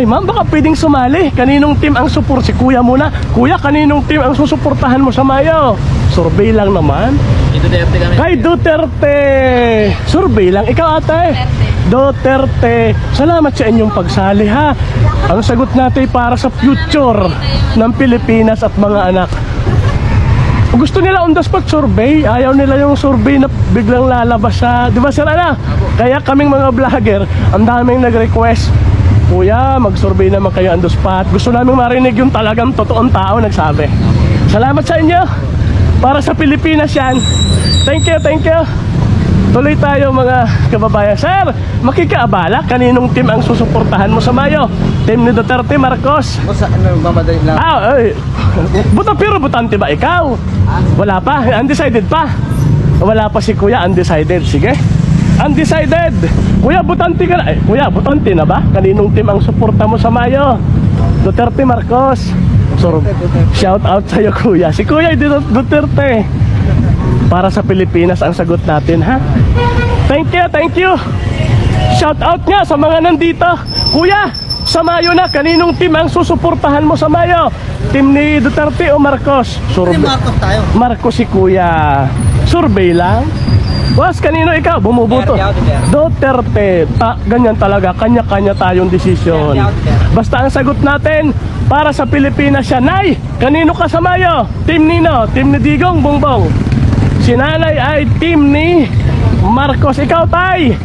Ay ma'am, baka pwedeng sumali. Kaninong team ang support? Si kuya muna. Kuya, kaninong team ang susuportahan mo sa Mayo? Survey lang naman. Duterte kami. Kay Duterte. Survey lang. Ikaw ate? Duterte. Salamat sa inyong pagsali ha. Ang sagot natin para sa future ng Pilipinas at mga anak. Gusto nila on the spot survey. Ayaw nila yung survey na biglang lalabas sa, di ba sir Ana? Kaya kaming mga vlogger, ang daming nag-request, kuya, mag-survey naman kayo on the spot. Gusto namin marinig yung talagang totoong tao nagsabi. Salamat sa inyo. Para sa Pilipinas yan. Thank you, thank you. Tuloy tayo mga kababayan. Sir, makikaabala, kaninong team ang susuportahan mo sa Mayo? Team ni Duterte, Marcos? O sa ano, mamadali lang. Ay. Pero butante ba ikaw? Wala pa? Undecided pa? Wala pa si kuya, undecided. Sige. Undecided. Kuya, butante ka na. Kuya, butante na ba? Kaninong team ang suporta mo sa Mayo? Duterte, Marcos? So, shout out sa'yo kuya. Si kuya Duterte. Para sa Pilipinas ang sagot natin ha. Thank you, thank you. Shout out nga sa mga nandito. Kuya, sa Mayo na, kaninong team ang susuportahan mo sa Mayo? Team ni Duterte o Marcos? Survey. Marcos tayo. Marcos si kuya. Survey lang. Boss, kanino ikaw? Bumubuto. Duterte. Ganyan talaga, kanya-kanya tayong desisyon. Basta ang sagot natin para sa Pilipinas siya. Nay, kanino ka sa Mayo? Team Nino, team ni Digong, Bongbong. Si nanay ay team ni Marcos. Ikaw, tay?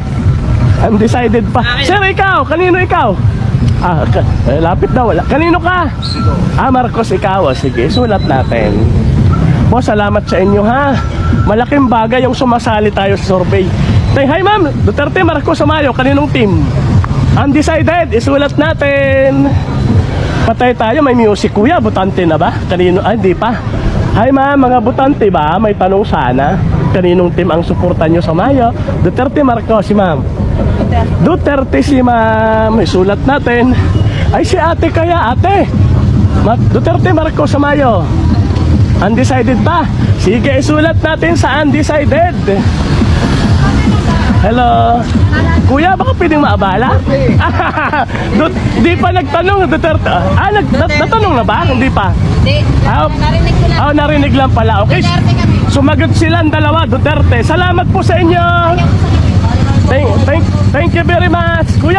Undecided pa. Sir, ikaw? Kanino ikaw? Lapit daw. Wala. Kanino ka? Marcos, ikaw. Sige, sulat natin. Boss, salamat sa inyo ha. Malaking bagay yung sumasali tayo sa survey. Hi ma'am, Duterte, Marcos sa Mayo. Kaninong team? Undecided. Isulat natin. Patay tayo. May music kuya. Butante na ba? Kanino? Hindi pa. Hi ma'am, mga butante ba? May tanong sana. Kaninong team ang suportan nyo sa Mayo? Duterte, Marcos, si ma'am. Duterte si ma'am. Isulat natin. Ay si ate kaya, ate. Duterte, Marcos sa Mayo. Undecided pa. Sige, isulat natin sa undecided. Hello. Kuya, baka pwedeng maabala? Di pa nagtanong Duterte. Natanong na ba? Hindi pa. Hindi. Narinig ko lang. Narinig lang pala. Okay. Duterte kami. Sumagot silang dalawa, Duterte. Salamat po sa inyo. Thank you very much. Kuya.